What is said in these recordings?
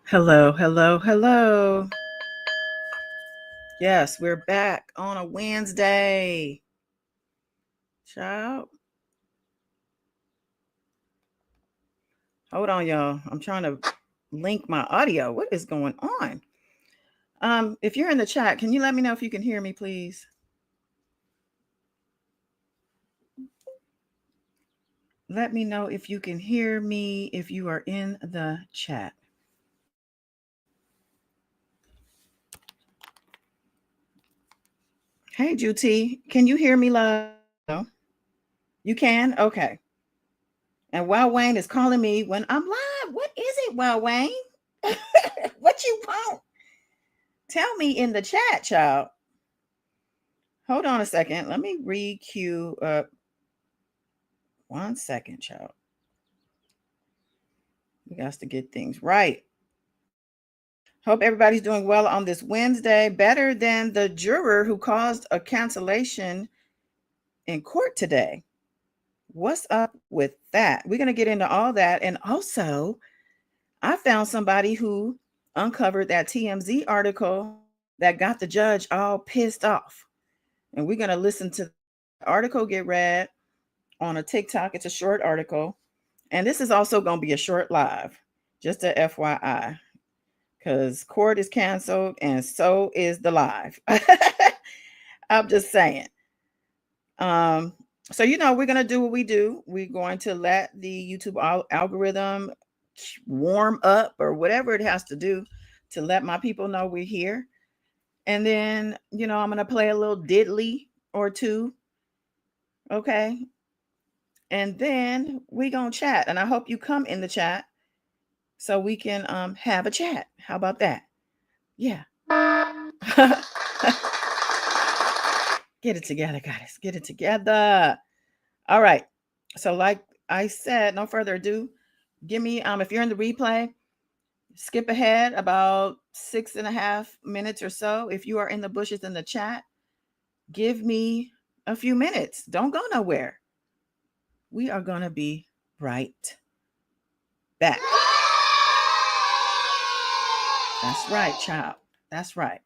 Hello, hello, hello. Yes, we're back on a Wednesday. Child. Hold on, y'all. I'm trying to link my audio. What is going on? If you're in the chat, can you let me know if you can hear me, please? Let me know if you can hear me if you are in the chat. Hey, Juti, can you hear me, love? You can? Okay. And Wow Wayne is calling me when I'm live. What is it, Wow Wayne? What you want? Tell me in the chat, child. Hold on a second. Let me re-queue up. 1 second, child. We got to get things right. Hope everybody's doing well on this Wednesday. Better than the juror who caused a cancellation in court today. What's up with that? We're going to get into all that. And also, I found somebody who uncovered that TMZ article that got the judge all pissed off. And we're going to listen to the article get read on a TikTok. It's a short article. And this is also going to be a short live, just a FYI, because court is canceled and so is the live. I'm just saying. So, we're going to do what we do. We're going to let the YouTube algorithm warm up or whatever it has to do to let my people know we're here. And then, I'm going to play a little diddly or two. Okay. And then we going to chat. And I hope you come in the chat so we can have a chat. How about that? Yeah. Get it together, guys. Get it together. All right. So, like I said, no further ado. Give me if you're in the replay, skip ahead about 6.5 minutes or so. If you are in the bushes in the chat, give me a few minutes. Don't go nowhere. We are gonna be right back. That's right, child. That's right.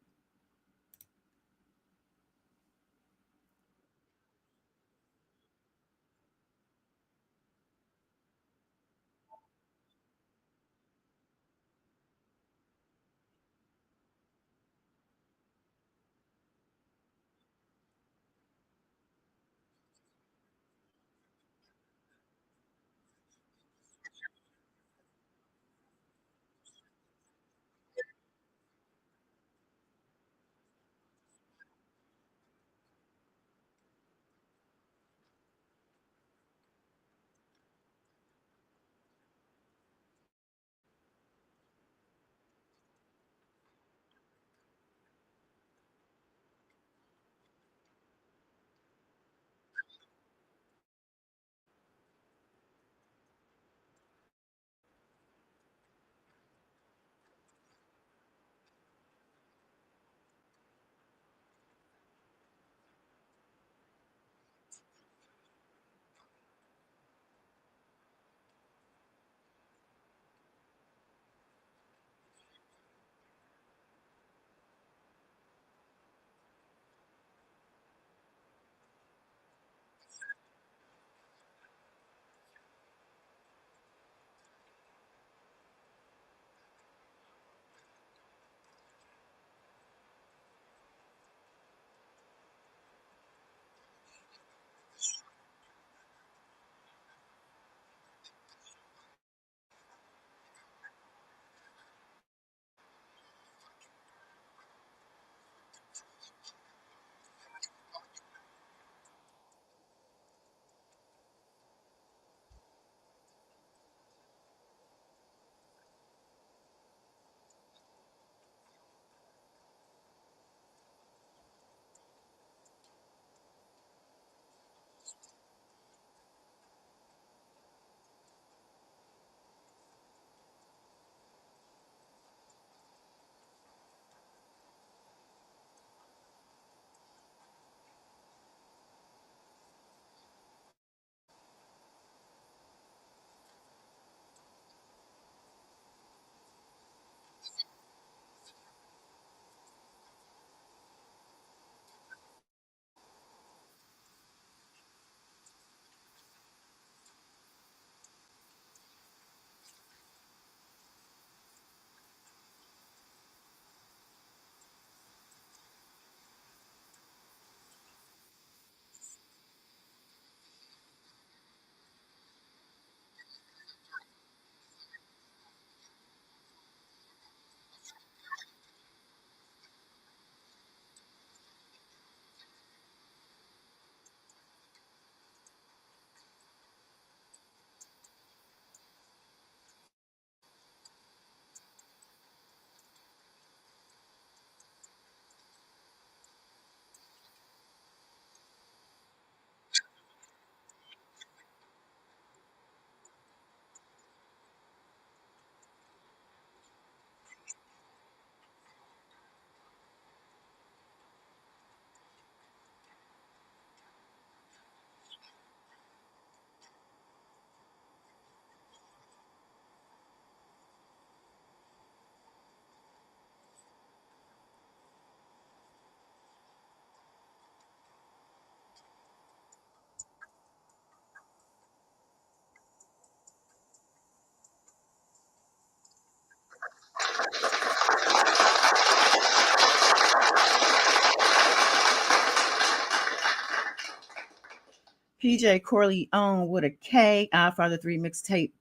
PJ Corleone with a K. Father 3 mixtape.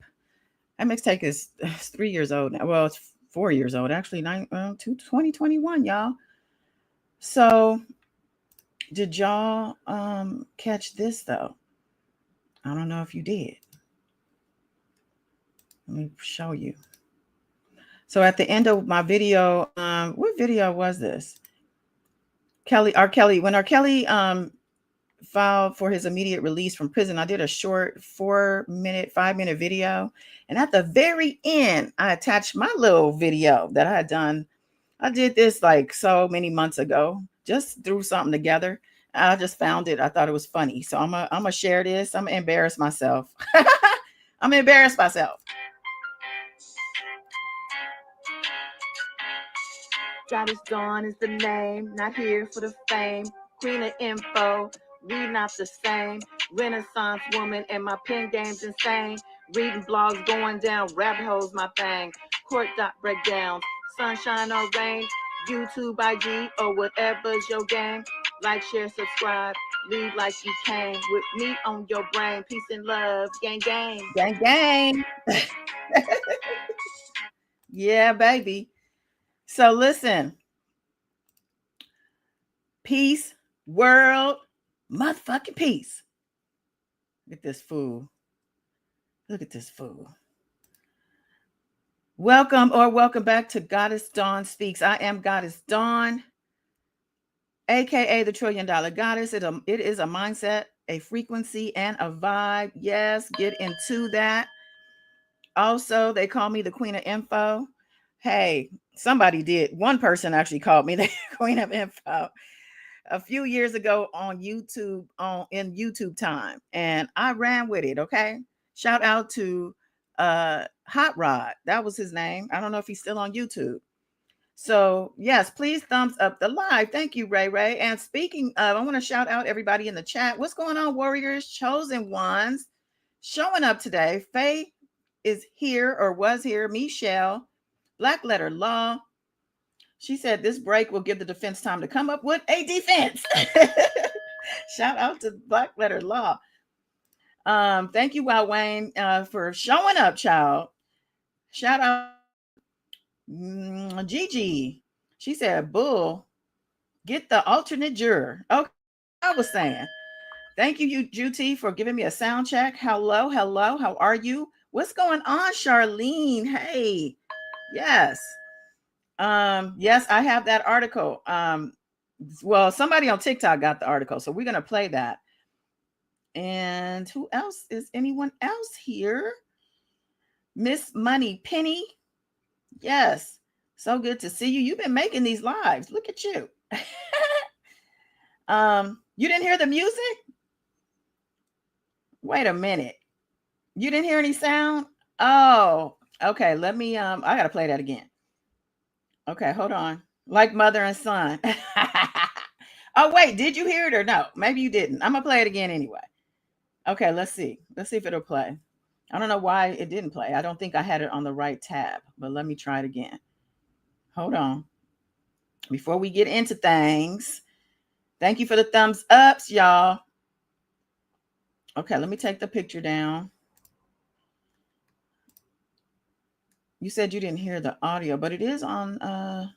That mixtape is 3 years old now. Well, it's 4 years old. Actually, 2021, y'all. So, did y'all catch this though? I don't know if you did. Let me show you. So at the end of my video, what video was this? R. Kelly, when R. Kelly filed for his immediate release from prison, I did a short 5-minute video. And at the very end, I attached my little video that I had done. I did this like so many months ago, just threw something together. I just found it. I thought it was funny. So I'm gonna share this. I'm gonna embarrass myself. I'm gonna embarrass myself. Goddess Dawn is the name, not here for the fame. Queen of info, we not the same. Renaissance woman and my pen game's insane. Reading blogs, going down rabbit holes, my thing. Court dot breakdowns, sunshine or rain. YouTube, IG, or whatever's your game. Like, share, subscribe, leave like you came. With me on your brain, peace and love, gang, gang. Gang, gang. Yeah, baby. So listen, peace, world, motherfucking peace. Look at this fool. Look at this fool. Welcome back to Goddess Dawn Speaks. I am Goddess Dawn, aka the $1 Trillion Goddess. It is a mindset, a frequency, and a vibe. Yes, get into that. Also, they call me the Queen of Info. Hey, somebody did. One person actually called me the Queen of Info a few years ago on YouTube, in YouTube time, and I ran with it. Okay, shout out to Hot Rod. That was his name. I don't know if he's still on YouTube. So yes, please thumbs up the live. Thank you, Ray Ray. And speaking of, I want to shout out everybody in the chat. What's going on, warriors, chosen ones, showing up today? Faye is here, or was here. Michelle, Black Letter Law. She said this break will give the defense time to come up with a defense. Shout out to Black Letter Law. Thank you, Wild Wayne, for showing up, child. Shout out Gigi. She said, bull, get the alternate juror. Okay, I was saying. Thank you, Juti, for giving me a sound check. Hello. How are you? What's going on, Charlene? Hey, yes. Yes, I have that article. Well, somebody on TikTok got the article, so we're going to play that. And who else? Is anyone else here? Miss Money Penny. Yes. So good to see you. You've been making these lives. Look at you. You didn't hear the music? Wait a minute. You didn't hear any sound? Oh, okay. Let me, I got to play that again. Okay, hold on. Like mother and son. Oh, wait, did you hear it or no? Maybe you didn't. I'm going to play it again anyway. Okay, let's see. Let's see if it'll play. I don't know why it didn't play. I don't think I had it on the right tab, but let me try it again. Hold on. Before we get into things, thank you for the thumbs ups, y'all. Okay, let me take the picture down. You said you didn't hear the audio, but it is on, I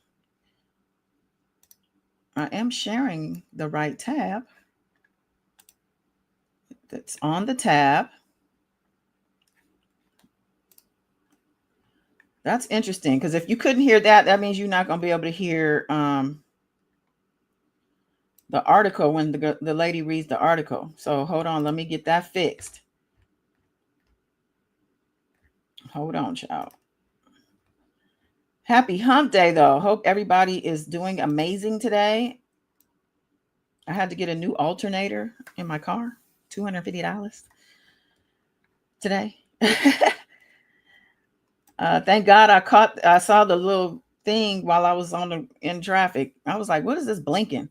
am sharing the right tab. That's on the tab. That's interesting, because if you couldn't hear that, that means you're not going to be able to hear the article when the lady reads the article. So hold on, let me get that fixed. Hold on, child. Happy hump day, though. Hope everybody is doing amazing today. I had to get a new alternator in my car, $250 today. Thank God I saw the little thing while I was in traffic. I was like, what is this blinking?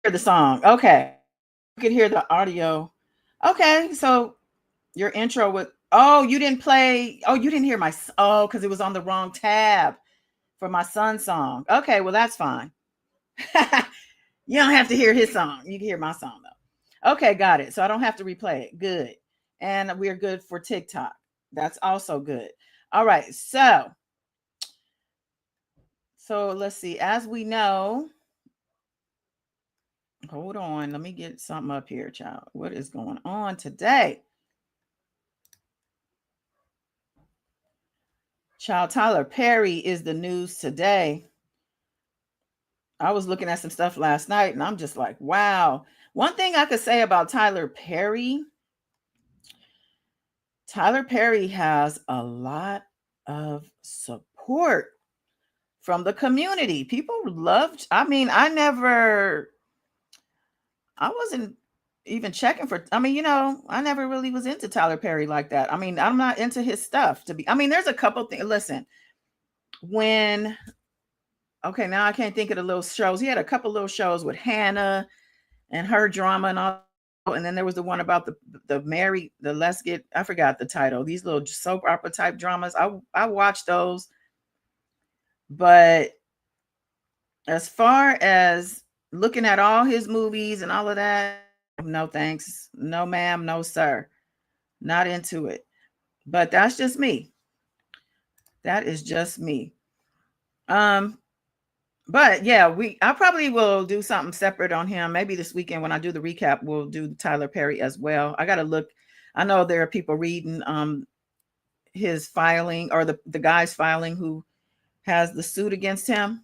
Hear the song. Okay. You can hear the audio. Okay. So your intro with, you didn't play. Oh, you didn't hear because it was on the wrong tab for my son's song. Okay. Well, that's fine. You don't have to hear his song. You can hear my song though. Okay, got it. So I don't have to replay it. Good. And we're good for TikTok. That's also good. All right. So let's see. As we know, hold on. Let me get something up here, child. What is going on today? Child, Tyler Perry is the news today. I was looking at some stuff last night and I'm just like, wow. One thing I could say about Tyler Perry has a lot of support from the community. People loved, I wasn't even checking for, I never really was into Tyler Perry like that. I mean, I'm not into his stuff there's a couple things. Listen, now I can't think of the little shows. He had a couple little shows with Hannah and her drama and all. And then there was the one about Let's Get, I forgot the title. These little soap opera type dramas. I watched those. But as far as looking at all his movies and all of that, no thanks. No ma'am, no sir. Not into it. But that's just me. That is just me. But yeah, I probably will do something separate on him. Maybe this weekend when I do the recap, we'll do Tyler Perry as well. I got to look. I know there are people reading his filing, or the guy's filing who has the suit against him.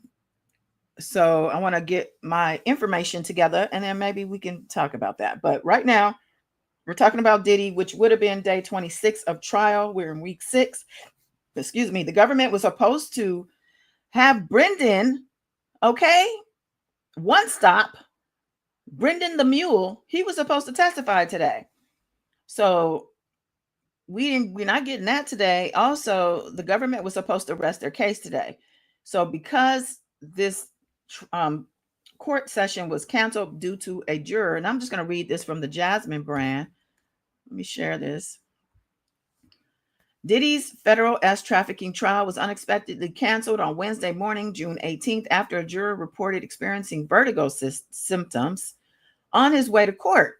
So I want to get my information together and then maybe we can talk about that. But right now, we're talking about Diddy, which would have been day 26 of trial. We're in week 6. Excuse me. The government was supposed to have Brendan, one stop, Brendan the Mule. He was supposed to testify today. So we're not getting that today. Also, the government was supposed to rest their case today. So because this court session was canceled due to a juror, and I'm just going to read this from the Jasmine brand. Let me share this. Diddy's federal trafficking trial was unexpectedly canceled on Wednesday morning, June 18th, after a juror reported experiencing vertigo symptoms on his way to court.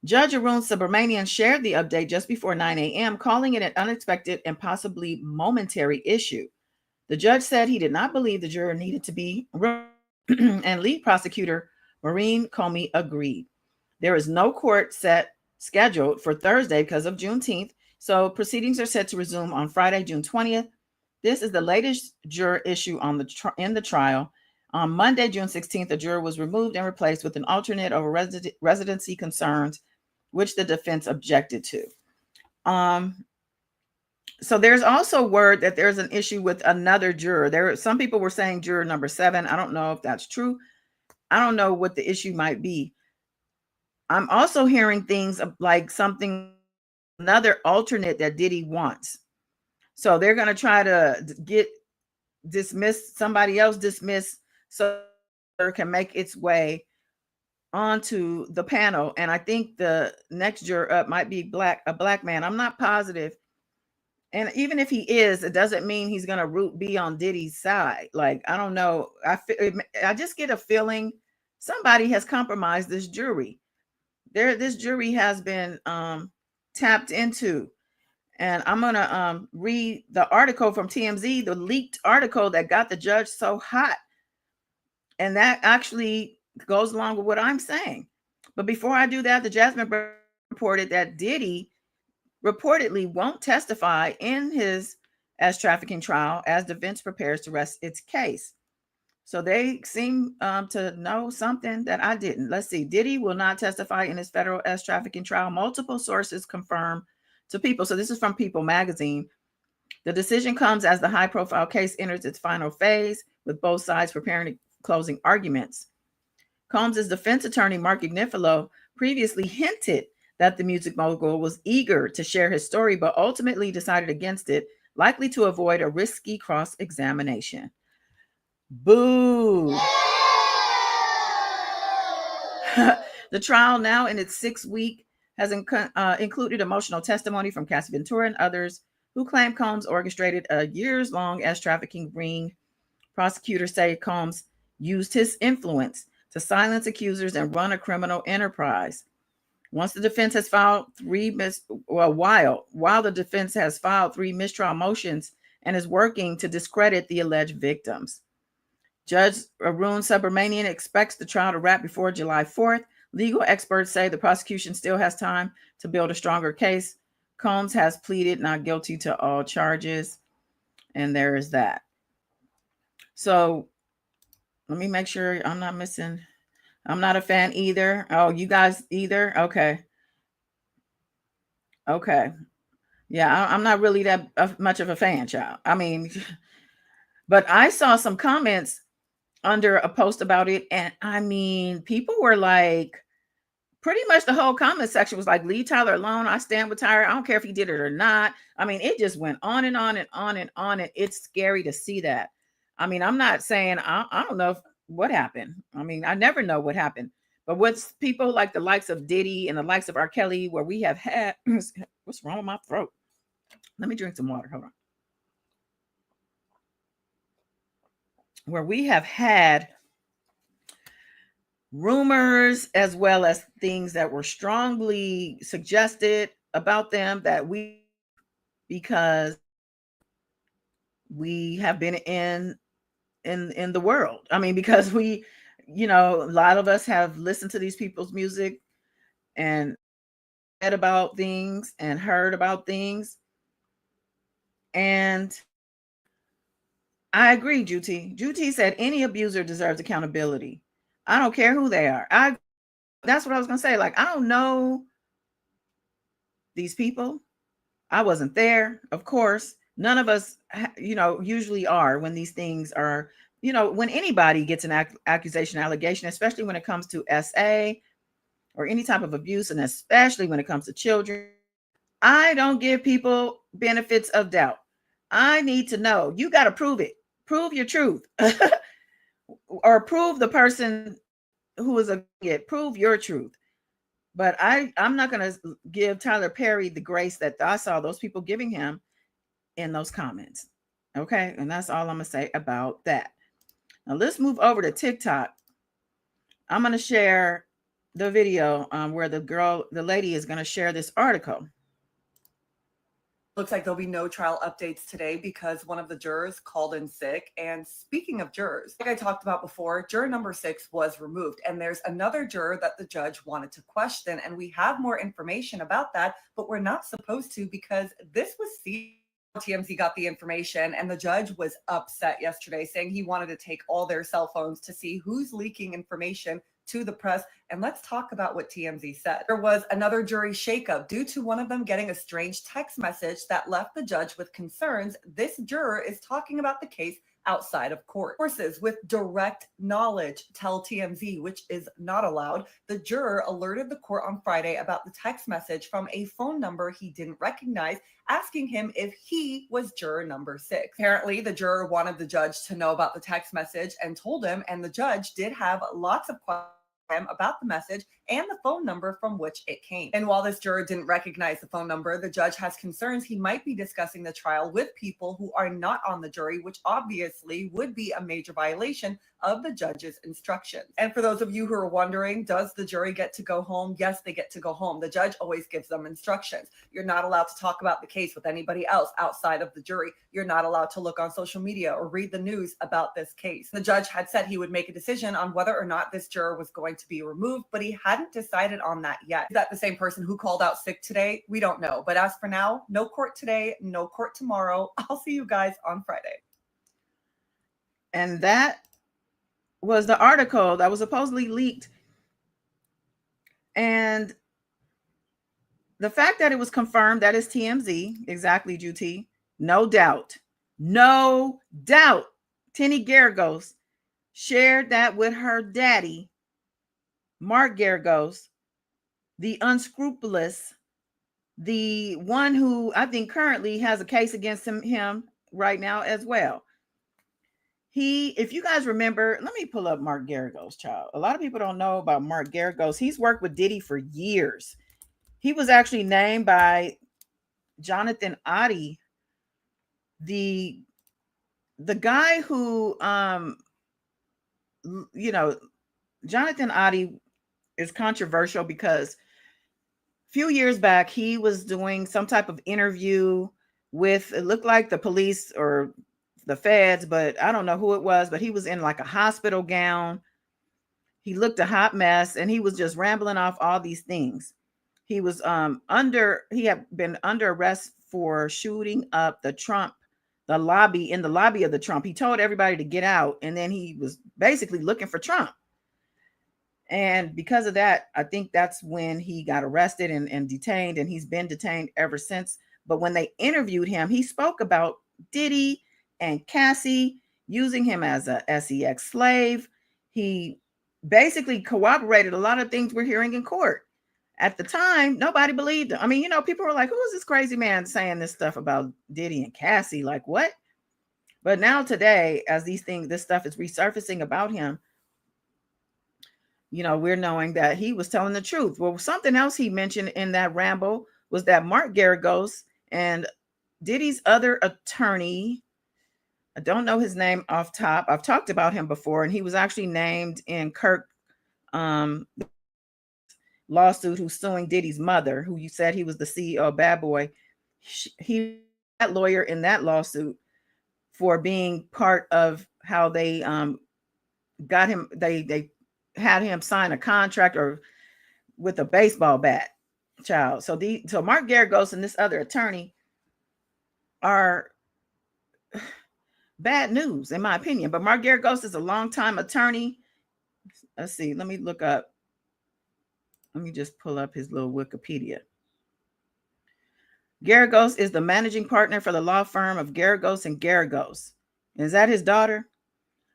Judge Arun Subramanian shared the update just before 9 a.m., calling it an unexpected and possibly momentary issue. The judge said he did not believe the juror needed to be removed, and lead prosecutor Maureen Comey agreed. There is no court scheduled for Thursday because of Juneteenth, so proceedings are set to resume on Friday, June 20th. This is the latest juror issue in the trial. On Monday, June 16th, a juror was removed and replaced with an alternate over residency concerns, which the defense objected to. So there's also word that there's an issue with another juror. Some people were saying juror number 7. I don't know if that's true. I don't know what the issue might be. I'm also hearing things like another alternate that Diddy wants. So they're going to try to somebody else dismissed so it can make its way onto the panel. And I think the next juror up might be a black man. I'm not positive. And even if he is, it doesn't mean he's going to be on Diddy's side. Like, I don't know. I just get a feeling somebody has compromised this jury. This jury has been tapped into. And I'm going to read the article from TMZ, the leaked article that got the judge so hot. And that actually goes along with what I'm saying. But before I do that, the Jasmine reported that Diddy reportedly won't testify in his trafficking trial as defense prepares to rest its case. So they seem to know something that I didn't. Let's see. Diddy will not testify in his federal trafficking trial. Multiple sources confirm to People. So this is from People magazine. The decision comes as the high-profile case enters its final phase, with both sides preparing closing arguments. Combs' defense attorney, Mark Ignifilo, previously hinted that the music mogul was eager to share his story, but ultimately decided against it, likely to avoid a risky cross-examination. Boo! The trial, now in its 6th week, has included emotional testimony from Cassie Ventura and others who claim Combs orchestrated a years-long trafficking ring. Prosecutors say Combs used his influence to silence accusers and run a criminal enterprise. Once the defense has filed while the defense has filed 3 mistrial motions and is working to discredit the alleged victims. Judge Arun Subramanian expects the trial to wrap before July 4th. Legal experts say the prosecution still has time to build a stronger case. Combs has pleaded not guilty to all charges, and there is that. So let me make sure I'm not missing. I'm not a fan either. Oh, you guys either? Okay. Okay. Yeah, I'm not really that much of a fan, child. I mean, but I saw some comments under a post about it, and I mean, people were like, pretty much the whole comment section was like, leave Tyler alone. I stand with Tyler. I don't care if he did it or not. I mean, it just went on and on and on and on. And it's scary to see that. I mean, I'm not saying I don't know what happened. I mean, I never know what happened. But what's people like the likes of Diddy and the likes of R. Kelly, where we have had what's wrong with my throat? Let me drink some water. Hold on. Where we have had rumors as well as things that were strongly suggested about them that we, because we have been in the world. I mean, because we, a lot of us have listened to these people's music and read about things and heard about things. And I agree, Juti. Juti said any abuser deserves accountability. I don't care who they are. That's what I was gonna say. Like, I don't know these people. I wasn't there, of course. None of us, usually are when these things are, when anybody gets an accusation, allegation, especially when it comes to SA or any type of abuse, and especially when it comes to children. I don't give people benefits of doubt. I need to know. You got to prove it. Prove your truth. Or prove the person who is it. Prove your truth. But I'm not going to give Tyler Perry the grace that I saw those people giving him in those comments. Okay. And that's all I'm going to say about that. Now let's move over to TikTok. I'm going to share the video where the lady is going to share this article. Looks like there'll be no trial updates today because one of the jurors called in sick. And speaking of jurors, like I talked about before, juror number 6 was removed. And there's another juror that the judge wanted to question. And we have more information about that, but we're not supposed to because this was TMZ got the information, and the judge was upset yesterday, saying he wanted to take all their cell phones to see who's leaking information to the press. And let's talk about what TMZ said. There was another jury shakeup due to one of them getting a strange text message that left the judge with concerns. This juror is talking about the case outside of court. Sources with direct knowledge tell TMZ, which is not allowed. The juror alerted the court on Friday about the text message from a phone number he didn't recognize, asking him if he was juror number 6. Apparently, the juror wanted the judge to know about the text message and told him, and the judge did have lots of questions about the message and the phone number from which it came. And while this juror didn't recognize the phone number, the judge has concerns he might be discussing the trial with people who are not on the jury, which obviously would be a major violation of the judge's instructions. And for those of you who are wondering, does the jury get to go home? Yes, they get to go home. The judge always gives them instructions. You're not allowed to talk about the case with anybody else outside of the jury. You're not allowed to look on social media or read the news about this case. The judge had said he would make a decision on whether or not this juror was going to be removed, but he hadn't decided on that yet. Is that the same person who called out sick today? We don't know. But as for now, no court today, no court tomorrow. I'll see you guys on Friday. And that was the article that was supposedly leaked. And the fact that it was confirmed, that is TMZ, exactly, Juti. No doubt. No doubt. Tenny Geragos shared that with her daddy, Mark Geragos, the unscrupulous, the one who I think currently has a case against him right now as well. If you guys remember, let me pull up Mark Geragos, child. A lot of people don't know about Mark Geragos. He's worked with Diddy for years. He was actually named by Jonathan Oddie, the guy who, Jonathan Oddie is controversial because few years back, he was doing some type of interview with, it looked like the police or the feds, but I don't know who it was, but he was in like a hospital gown. He looked a hot mess and he was just rambling off all these things. He was he had been under arrest for shooting up the lobby of the Trump. He told everybody to get out, and then he was basically looking for Trump. And because of that, I think that's when he got arrested and detained, and he's been detained ever since. But when they interviewed him, he spoke about Diddy and Cassie using him as a sex slave. He basically corroborated a lot of things we're hearing in court. At the time, nobody believed him. I mean, people were like, who is this crazy man saying this stuff about Diddy and Cassie? Like, what? But now today, as this stuff is resurfacing about him, we're knowing that he was telling the truth. Well, something else he mentioned in that ramble was that Mark Geragos and Diddy's other attorney, I don't know his name off top. I've talked about him before, and he was actually named in Kirk lawsuit, who's suing Diddy's mother, who you said he was the CEO of Bad Boy. He that lawyer in that lawsuit for being part of how they got him. They had him sign a contract or with a baseball bat, child. So Mark Geragos and this other attorney are bad news, in my opinion. But Mark Geragos is a longtime attorney. Let's see. Let me look up. Let me just pull up his little Wikipedia. Geragos is the managing partner for the law firm of Geragos and Geragos. Is that his daughter?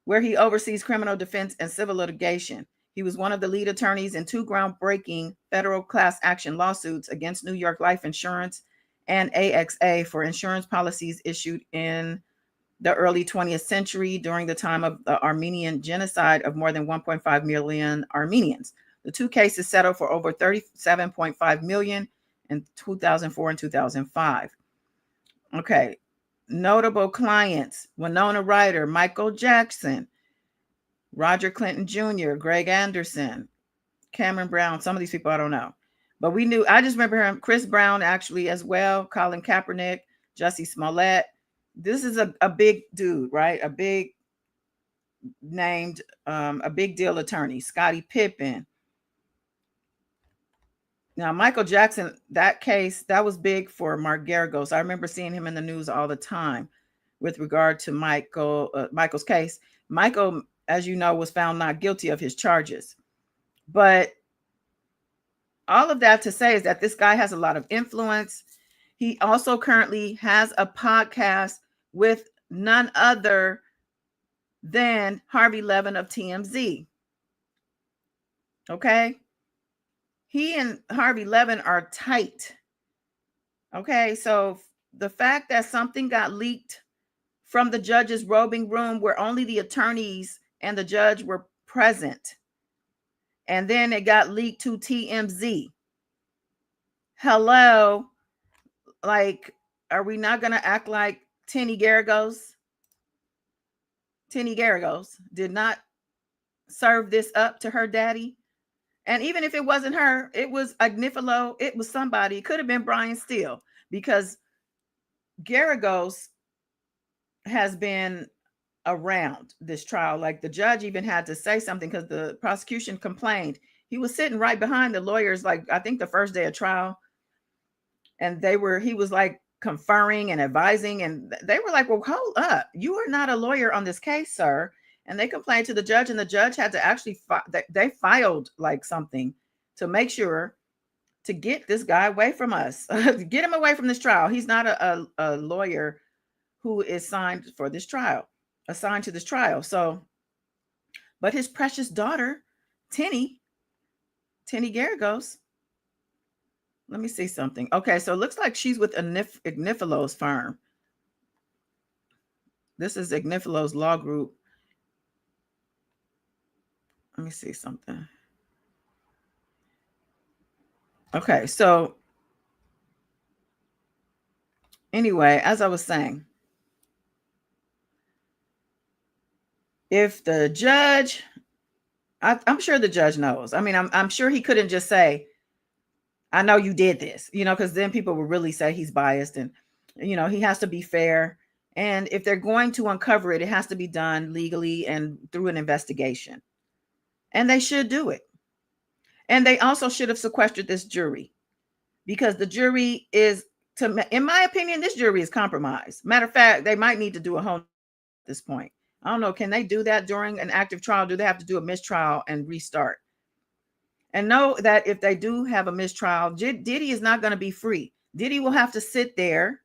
Where he oversees criminal defense and civil litigation. He was one of the lead attorneys in 2 groundbreaking federal class action lawsuits against New York Life Insurance and AXA for insurance policies issued in the early 20th century during the time of the Armenian genocide of more than 1.5 million Armenians. The 2 cases settled for over $37.5 million in 2004 and 2005. Okay. Notable clients: Winona Ryder, Michael Jackson, Roger Clinton Jr., Greg Anderson, Cameron Brown. Some of these people I don't know. But I just remember him, Chris Brown actually as well, Colin Kaepernick, Jussie Smollett. This is a big dude, right? A big named, a big deal attorney, Scottie Pippen. Now, Michael Jackson, that case, that was big for Mark Geragos. I remember seeing him in the news all the time with regard to Michael's case. Michael, as you know, was found not guilty of his charges. But all of that to say is that this guy has a lot of influence. He also currently has a podcast with none other than Harvey Levin of TMZ. Okay? He and Harvey Levin are tight. Okay, so the fact that something got leaked from the judge's robing room where only the attorneys and the judge were present, and then it got leaked to TMZ. Hello? Like, are we not going to act like Tenny Geragos? Tenny Geragos did not serve this up to her daddy. And even if it wasn't her, it was Agnifilo, it was somebody. It could have been Brian Steele, because Geragos has been around this trial. Like, the judge even had to say something because the prosecution complained. He was sitting right behind the lawyers, like, I think the first day of trial. And he was like conferring and advising. And they were like, well, hold up. You are not a lawyer on this case, sir. And they complained to the judge, and the judge had to actually, they filed like something to make sure to get this guy away from us, get him away from this trial. He's not a lawyer who is assigned to this trial. So, but his precious daughter, Tenny Geragos, let me see something. Okay, so it looks like she's with Agnifilo's firm. This is Agnifilo's law group. Let me see something. Okay, so anyway, as I was saying, if the judge, I'm sure the judge knows. I mean, I'm sure he couldn't just say, I know you did this, because then people will really say he's biased, and, he has to be fair. And if they're going to uncover it, it has to be done legally and through an investigation. And they should do it. And they also should have sequestered this jury, because the jury is, in my opinion, this jury is compromised. Matter of fact, they might need to do a whole at this point. I don't know. Can they do that during an active trial? Do they have to do a mistrial and restart? And know that if they do have a mistrial, Diddy is not going to be free. Diddy will have to sit there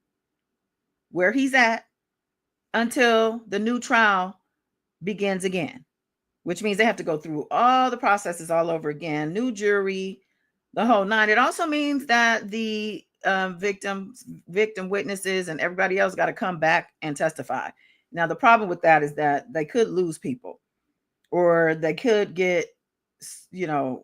where he's at until the new trial begins again, which means they have to go through all the processes all over again, new jury, the whole nine. It also means that the victim witnesses and everybody else got to come back and testify. Now, the problem with that is that they could lose people, or they could get,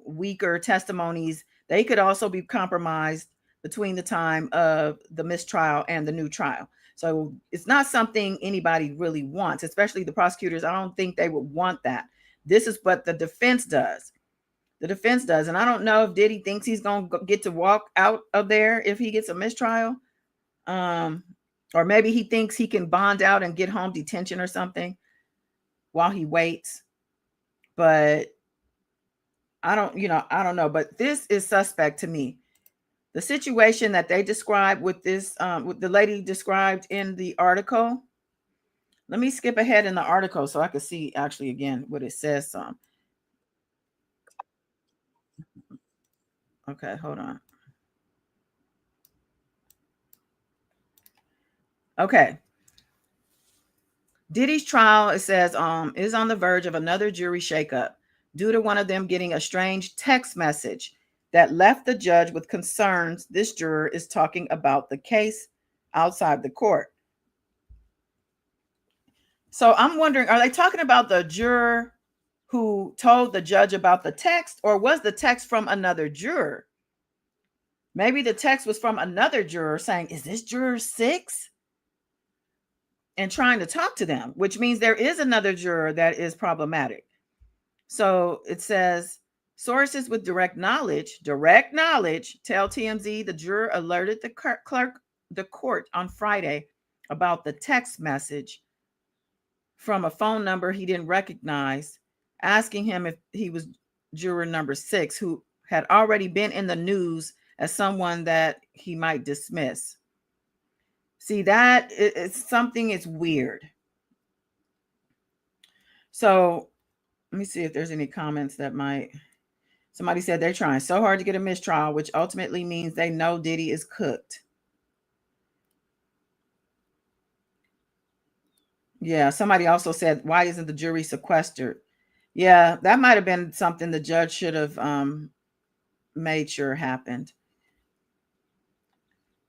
weaker testimonies. They could also be compromised between the time of the mistrial and the new trial. So it's not something anybody really wants, especially the prosecutors. I don't think they would want that. This is what the defense does. The defense does. And I don't know if Diddy thinks he's going to get to walk out of there if he gets a mistrial. Or maybe he thinks he can bond out and get home detention or something while he waits. But I don't know. But this is suspect to me. The situation that they described with this, with the lady described in the article. Let me skip ahead in the article so I can see actually again what it says. Okay, hold on. Okay. Diddy's trial, it says, is on the verge of another jury shakeup due to one of them getting a strange text message that left the judge with concerns this juror is talking about the case outside the court. So I'm wondering, are they talking about the juror who told the judge about the text, or was the text from another juror? Maybe the text was from another juror saying, is this juror 6? And trying to talk to them, which means there is another juror that is problematic. So it says, sources with direct knowledge tell TMZ the juror alerted the court on Friday about the text message from a phone number he didn't recognize, asking him if he was juror number 6, who had already been in the news as someone that he might dismiss. See, that is something, it's weird. So let me see if there's any comments that might. Somebody said they're trying so hard to get a mistrial, which ultimately means they know Diddy is cooked. Yeah, somebody also said, why isn't the jury sequestered? Yeah, that might have been something the judge should have made sure happened.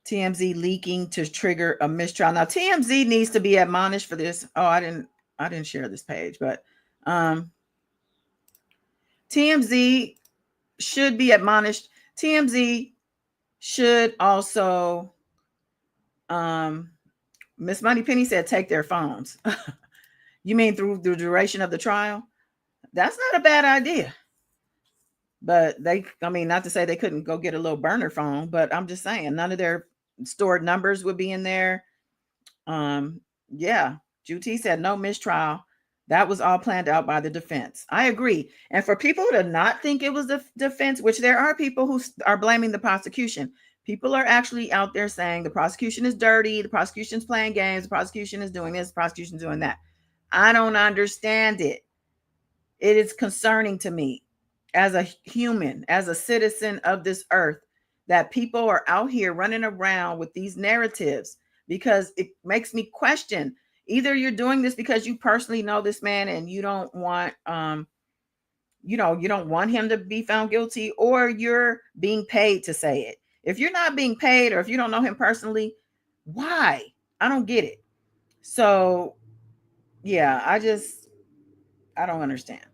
TMZ leaking to trigger a mistrial. Now, TMZ needs to be admonished for this. Oh, I didn't share this page, but TMZ should be admonished. TMZ should also, Miss Moneypenny said, take their phones. You mean through the duration of the trial? That's not a bad idea. But not to say they couldn't go get a little burner phone, but I'm just saying none of their stored numbers would be in there. Yeah, Juti said no mistrial. That was all planned out by the defense. I agree. And for people to not think it was the defense, which there are people who are blaming the prosecution, people are actually out there saying the prosecution is dirty, the prosecution's playing games, the prosecution is doing this, the prosecution's doing that. I don't understand it. It is concerning to me as a human, as a citizen of this earth, that people are out here running around with these narratives, because it makes me question, either you're doing this because you personally know this man and you don't want you don't want him to be found guilty, or you're being paid to say it. If you're not being paid, or if you don't know him personally, why? I don't get it. So yeah, I don't understand.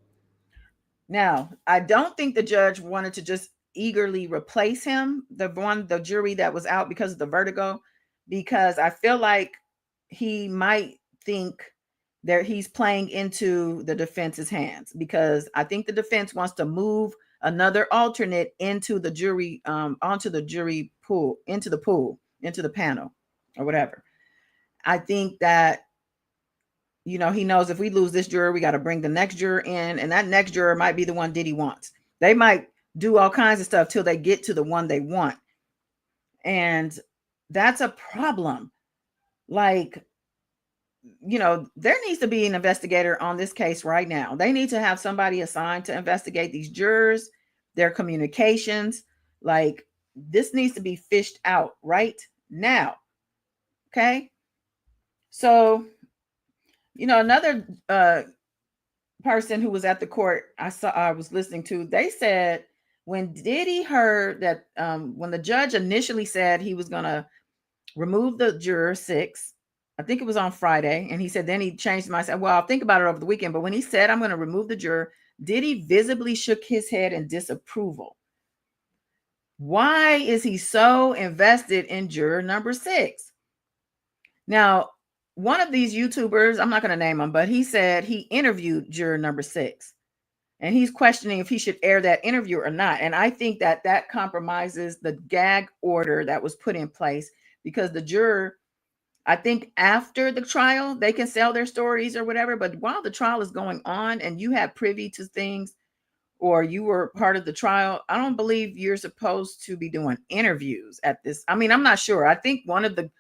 Now, I don't think the judge wanted to just eagerly replace him, the jury that was out because of the vertigo, because I feel like he might think that he's playing into the defense's hands, because I think the defense wants to move another alternate into the jury, onto the jury pool, into the panel or whatever. I think that, he knows if we lose this juror, we got to bring the next juror in, and that next juror might be the one Diddy wants. They might do all kinds of stuff till they get to the one they want. And that's a problem. Like, there needs to be an investigator on this case right now. They need to have somebody assigned to investigate these jurors, their communications. Like, this needs to be fished out right now. Okay. So, another person who was at the court I was listening to, they said when Diddy heard that, when the judge initially said he was going to remove the juror 6, I think it was on Friday, and he said then he changed his mind. I said, well, I'll think about it over the weekend. But when he said I'm going to remove the juror, Diddy visibly shook his head in disapproval. Why is he so invested in juror number 6? Now, one of these YouTubers, I'm not going to name him, but he said he interviewed juror number 6, and he's questioning if he should air that interview or not. And I think that compromises the gag order that was put in place, because the juror, I think after the trial, they can sell their stories or whatever. But while the trial is going on and you have privy to things, or you were part of the trial, I don't believe you're supposed to be doing interviews at this. I mean, I'm not sure. I think one of the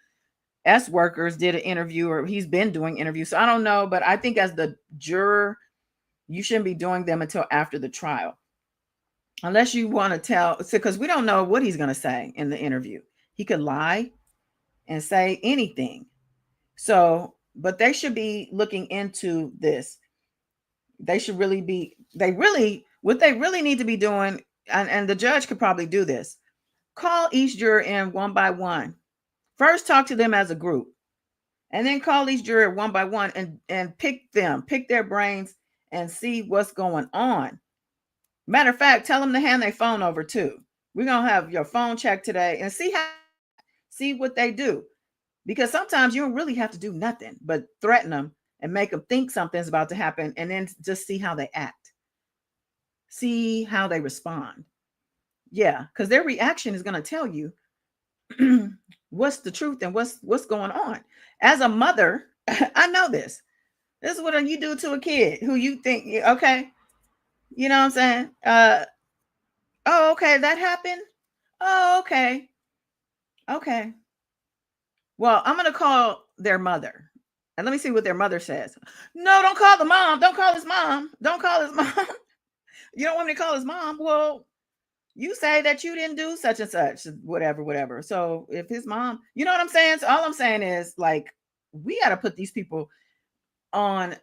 S workers did an interview, or he's been doing interviews. So I don't know, but I think as the juror, you shouldn't be doing them until after the trial. Unless you want to tell, because we don't know what he's going to say in the interview. He could lie and say anything. So, but they should be looking into this. They should really be, what they really need to be doing, and the judge could probably do this. Call each juror in one by one. First, talk to them as a group, and then call each juror one by one and pick their brains and see what's going on. Matter of fact, tell them to hand their phone over too. We're going to have your phone checked today and see what they do. Because sometimes you don't really have to do nothing but threaten them and make them think something's about to happen, and then just see how they act. See how they respond. Yeah, because their reaction is going to tell you what's the truth and what's going on. As a mother, I know this. This is what you do to a kid who you think, okay, you know what I'm saying? Oh, okay, that happened. Oh, okay. Okay. Well, I'm going to call their mother, and let me see what their mother says. No, don't call the mom. Don't call his mom. Don't call his mom. You don't want me to call his mom? Well, you say that you didn't do such and such, whatever. So if his mom, you know what I'm saying? So all I'm saying is, like, we got to put these people in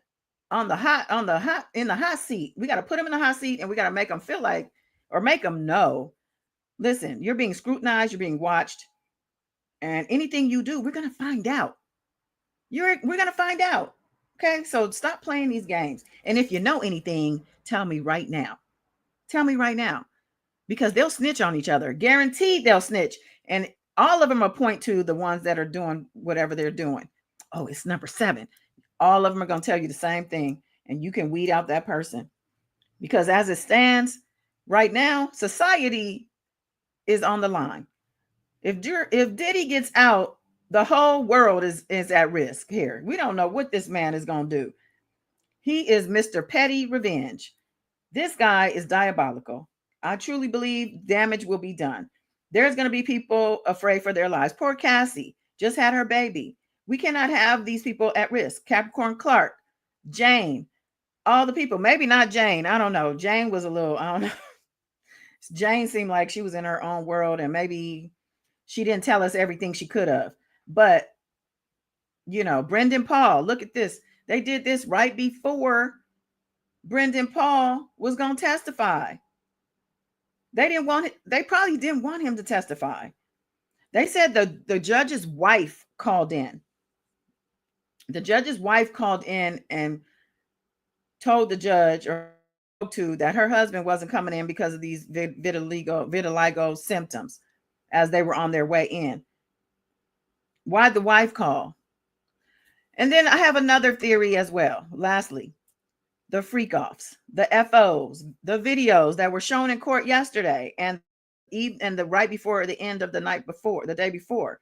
the hot seat. We got to put them in the hot seat, and we got to make them feel like, or make them know, listen, you're being scrutinized, you're being watched, and anything you do, we're going to find out. We're going to find out. Okay. So stop playing these games. And if you know anything, tell me right now. Tell me right now. Because they'll snitch on each other. Guaranteed they'll snitch. And all of them will point to the ones that are doing whatever they're doing. Oh, it's number 7. All of them are going to tell you the same thing. And you can weed out that person. Because as it stands right now, society is on the line. If Diddy gets out, the whole world is at risk here. We don't know what this man is going to do. He is Mr. Petty Revenge. This guy is diabolical. I truly believe damage will be done. There's going to be people afraid for their lives. Poor Cassie just had her baby. We cannot have these people at risk. Capricorn Clark, Jane, all the people. Maybe not Jane. I don't know. Jane was a little, I don't know. Jane seemed like she was in her own world, and maybe she didn't tell us everything she could have. But, Brendan Paul, look at this. They did this right before Brendan Paul was going to testify. They probably didn't want him to testify. They said the judge's wife called in. The judge's wife called in and told the judge that her husband wasn't coming in because of these vitiligo symptoms as they were on their way in. Why'd the wife call? And then I have another theory as well. Lastly, the freak offs, the FOs, the videos that were shown in court yesterday and the right before the end of the night before, the day before.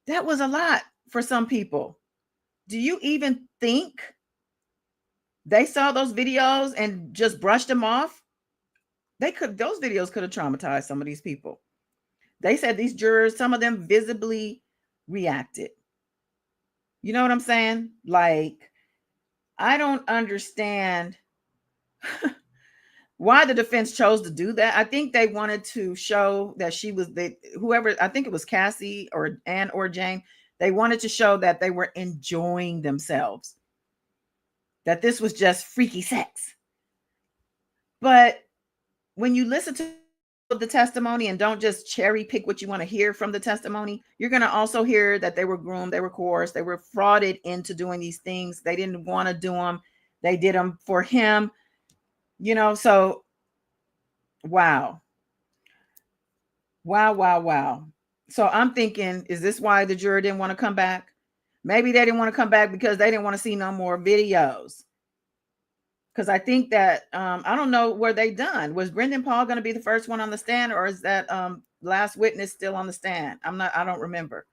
That was a lot for some people. Do you even think they saw those videos and just brushed them off? Those videos could have traumatized some of these people. They said these jurors, some of them visibly reacted. You know what I'm saying? Like, I don't understand why the defense chose to do that. I think they wanted to show that whoever, I think it was Cassie or Jane, they wanted to show that they were enjoying themselves, that this was just freaky sex. But when you listen to the testimony and don't just cherry pick what you want to hear from the testimony, you're going to also hear that they were groomed, they were coerced, they were frauded into doing these things. They didn't want to do them. They did them for him, so wow. So I'm thinking, is this why the juror didn't want to come back? Maybe they didn't want to come back because they didn't want to see no more videos. Because I think that I don't know where they done. Was Brendan Paul going to be the first one on the stand, or is that last witness still on the stand? I don't remember.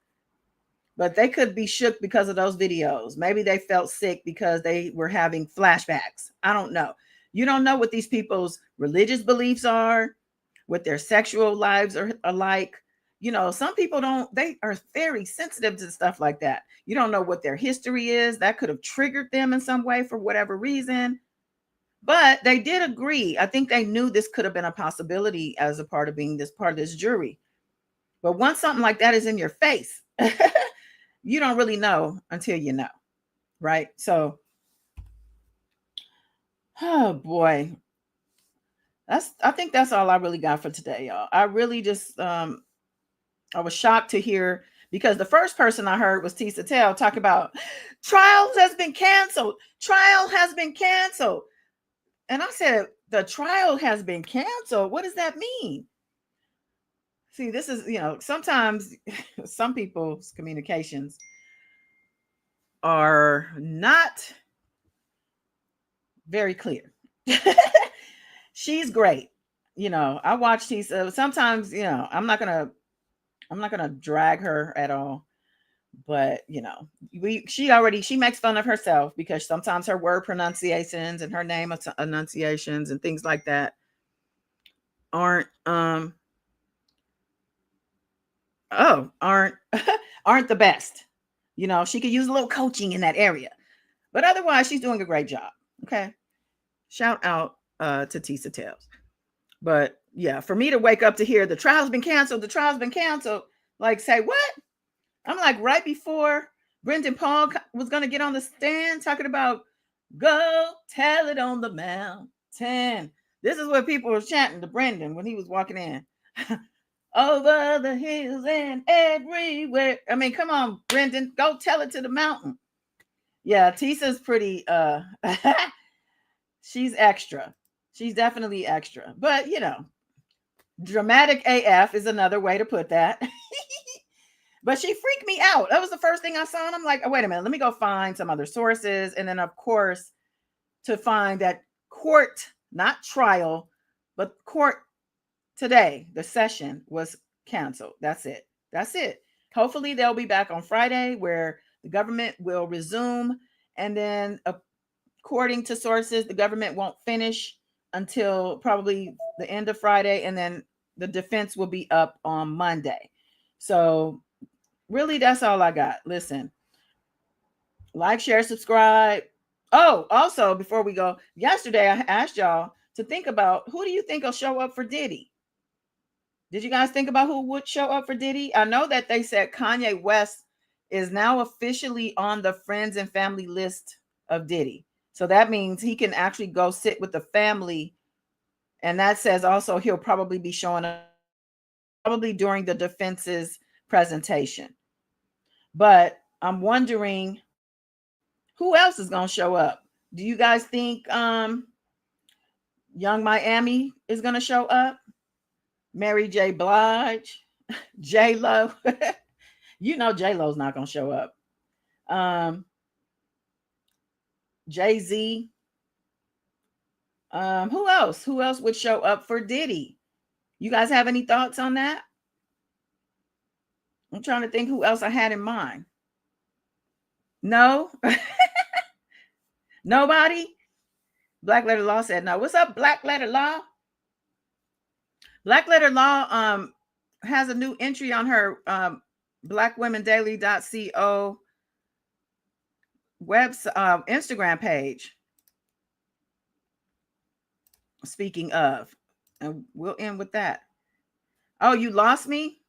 But they could be shook because of those videos. Maybe they felt sick because they were having flashbacks. I don't know. You don't know what these people's religious beliefs are, what their sexual lives are like. Some people they are very sensitive to stuff like that. You don't know what their history is. That could have triggered them in some way for whatever reason. But they did agree. I think they knew this could have been a possibility as a part of being part of this jury. But once something like that is in your face, you don't really know until you know, right? So, oh boy, I think that's all I really got for today, y'all. I really just I was shocked to hear, because the first person I heard was Tisa Tell talk about trial has been canceled. And I said, the trial has been canceled. What does that mean? See, this is, sometimes some people's communications are not very clear. She's great. I watch Tisa. Sometimes, I'm not gonna drag her at all. But she makes fun of herself because sometimes her word pronunciations and her name enunciations and things like that aren't aren't the best. She could use a little coaching in that area. But otherwise, she's doing a great job. Okay. Shout out to Tisa Tells. But yeah, for me to wake up to hear the trial's been canceled, like, say what? I'm like, right before Brendan Paul was going to get on the stand talking about go tell it on the mountain. This is what people were chanting to Brendan when he was walking in. Over the hills and everywhere. I mean, come on, Brendan, go tell it to the mountain. Yeah, Tisa's pretty she's extra. She's definitely extra. But dramatic AF is another way to put that. But she freaked me out. That was the first thing I saw. And I'm like, oh, wait a minute, let me go find some other sources. And then, of course, to find that court, not trial, but court today, the session was canceled. That's it. Hopefully they'll be back on Friday where the government will resume. And then according to sources, the government won't finish until probably the end of Friday. And then the defense will be up on Monday. So really, that's all I got. Listen, like, share, subscribe. Oh, also, before we go, yesterday I asked y'all to think about, who do you think will show up for Diddy? Did you guys think about who would show up for Diddy? I know that they said Kanye West is now officially on the friends and family list of Diddy. So that means he can actually go sit with the family. And that says also he'll probably be showing up probably during the defense's presentation. But I'm wondering who else is going to show up. Do you guys think Young Miami is going to show up? Mary J. Blige, J-Lo. J-Lo's not going to show up. Jay-Z. Who else? Who else would show up for Diddy? You guys have any thoughts on that? I'm trying to think who else I had in mind. No? Nobody? Black Letter Law said no. What's up, Black Letter Law? Black Letter Law has a new entry on her blackwomendaily.co Instagram page. Speaking of, and we'll end with that. Oh, you lost me?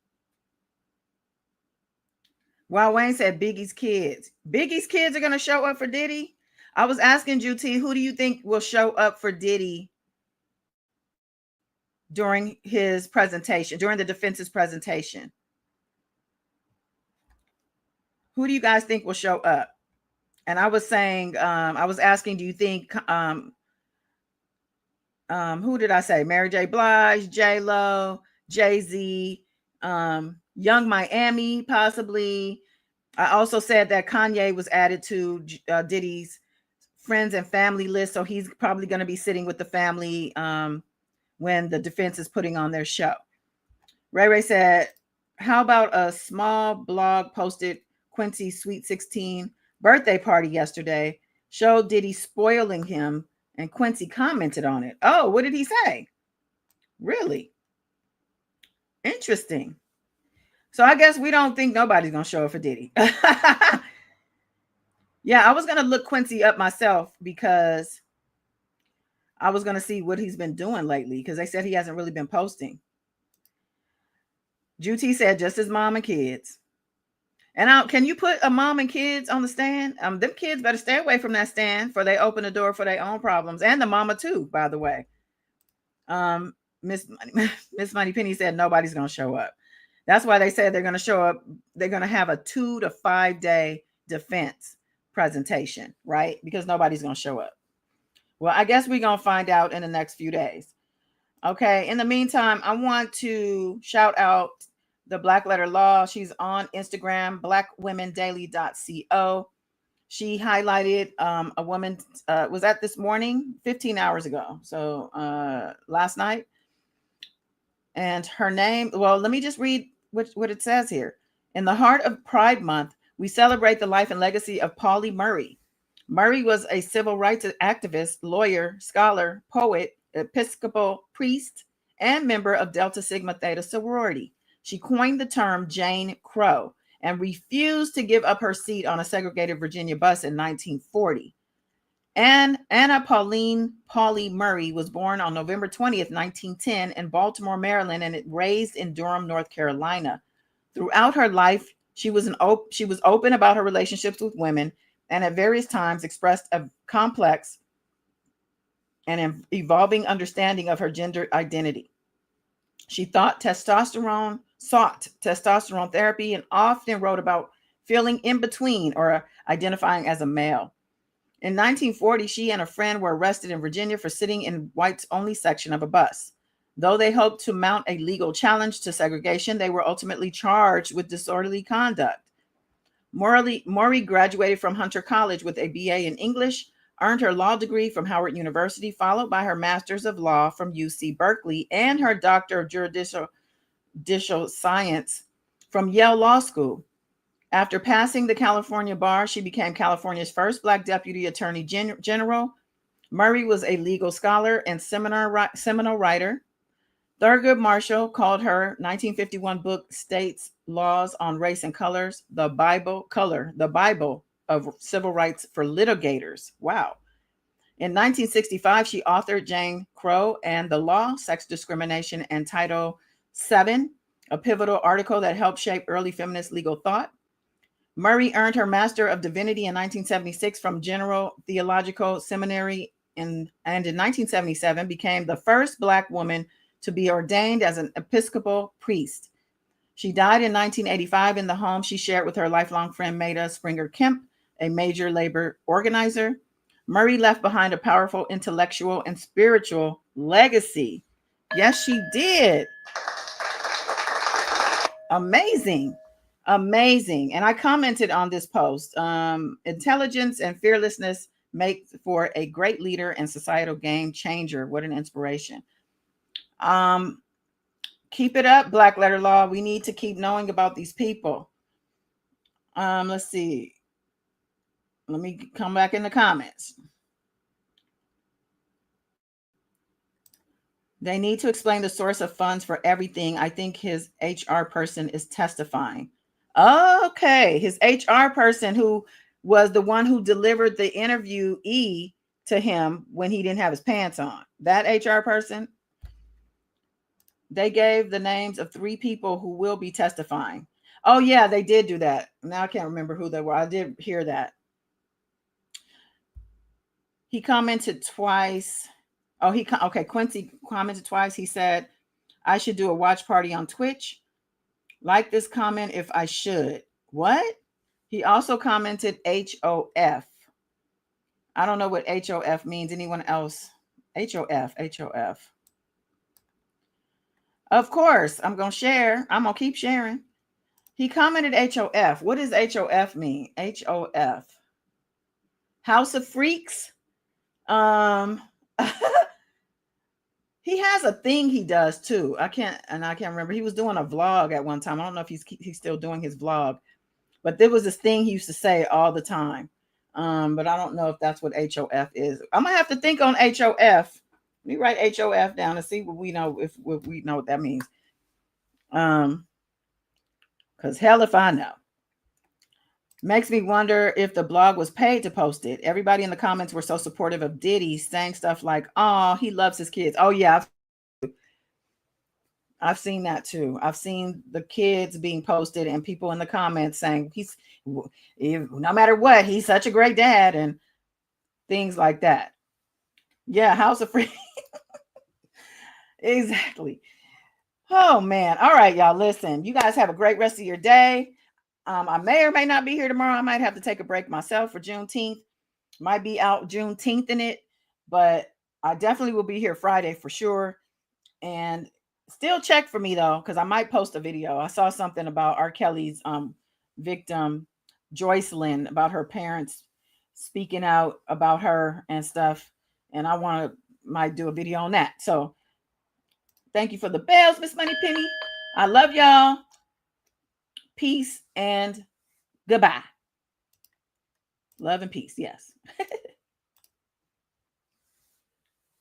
Wow, Wayne said Biggie's kids. Biggie's kids are going to show up for Diddy? I was asking Juti, who do you think will show up for Diddy during his presentation, during the defense's presentation? Who do you guys think will show up? And I was saying, I was asking, do you think, who did I say? Mary J. Blige, J-Lo, Jay-Z, Young Miami, possibly. I also said that Kanye was added to Diddy's friends and family list, so he's probably going to be sitting with the family when the defense is putting on their show. Ray Ray said, how about a small blog posted Quincy's Sweet 16 birthday party yesterday, showed Diddy spoiling him, and Quincy commented on it. Oh, what did he say? Really? Interesting. So I guess we don't think nobody's going to show up for Diddy. Yeah, I was going to look Quincy up myself because I was going to see what he's been doing lately because they said he hasn't really been posting. Juti said just his mom and kids. And can you put a mom and kids on the stand? Them kids better stay away from that stand for they open the door for their own problems. And the mama too, by the way. Miss Money Penny said nobody's going to show up. That's why they said they're going to show up. They're going to have a 2 to 5 day defense presentation, right? Because nobody's going to show up. Well, I guess we're going to find out in the next few days. Okay. In the meantime, I want to shout out the Black Letter Law. She's on Instagram, blackwomendaily.co. She highlighted a woman, was that this morning? 15 hours ago. So last night. And her name, well, let me just read what it says here. In the heart of Pride Month, we celebrate the life and legacy of Pauli Murray. Murray was a civil rights activist, lawyer, scholar, poet, Episcopal priest, and member of Delta Sigma Theta sorority. She coined the term Jane Crow and refused to give up her seat on a segregated Virginia bus in 1940. And Anna Pauline Pauli Murray was born on November 20th, 1910 in Baltimore, Maryland, and raised in Durham, North Carolina. Throughout her life, she was open about her relationships with women and at various times expressed a complex and evolving understanding of her gender identity. She sought testosterone therapy and often wrote about feeling in between or identifying as a male. In 1940, she and a friend were arrested in Virginia for sitting in whites only section of a bus. Though they hoped to mount a legal challenge to segregation, they were ultimately charged with disorderly conduct. Maury graduated from Hunter College with a BA in English, earned her law degree from Howard University, followed by her master's of law from UC Berkeley and her doctor of judicial science from Yale Law School. After passing the California bar, she became California's first Black deputy attorney general. Murray was a legal scholar and seminal writer. Thurgood Marshall called her 1951 book States Laws on Race and Colors, the Bible of Civil Rights for Litigators. Wow. In 1965, she authored Jane Crow and the Law, Sex Discrimination, and Title VII, a pivotal article that helped shape early feminist legal thought. Murray earned her Master of Divinity in 1976 from General Theological Seminary and in 1977 became the first Black woman to be ordained as an Episcopal priest. She died in 1985 in the home she shared with her lifelong friend Maida Springer Kemp, a major labor organizer. Murray left behind a powerful intellectual and spiritual legacy. Yes, she did. Amazing. And I commented on this post. Intelligence and fearlessness make for a great leader and societal game changer. What an inspiration. Keep it up, Black Letter Law. We need to keep knowing about these people. Let's see. Let me come back in the comments. They need to explain the source of funds for everything. I think his HR person is testifying. Okay, his HR person who was the one who delivered the interviewee to him when he didn't have his pants on. That HR person, they gave the names of 3 people who will be testifying. Oh yeah, they did do that. Now I can't remember who they were. I did hear that. He commented twice. Okay, Quincy commented twice. He said, I should do a watch party on Twitch. Like this comment if I should. What? He also commented HOF. I don't know what HOF means. Anyone else? HOF. Of course, I'm going to share. I'm going to keep sharing. He commented HOF. What does HOF mean? HOF. House of Freaks. He has a thing he does too. I can't remember. He was doing a vlog at one time. I don't know if he's still doing his vlog, but there was this thing he used to say all the time. But I don't know if that's what HOF is. I'm gonna have to think on HOF. Let me write HOF down and see what we know if we know what that means. Because hell if I know. Makes me wonder if the blog was paid to post it. Everybody in the comments were so supportive of Diddy, saying stuff like, oh, he loves his kids. Oh, yeah. I've seen that too. I've seen the kids being posted and people in the comments saying he's, no matter what, he's such a great dad and things like that. Yeah, House of Freaks. Exactly. Oh, man. All right, y'all. Listen, you guys have a great rest of your day. I may or may not be here tomorrow. I might have to take a break myself for Juneteenth. Might be out Juneteenth in it, but I definitely will be here Friday for sure. And still check for me though, because I might post a video. I saw something about R. Kelly's victim, Joycelyn, about her parents speaking out about her and stuff. And I might do a video on that. So thank you for the bells, Miss Money Penny. I love y'all. Peace and goodbye. Love and peace. Yes.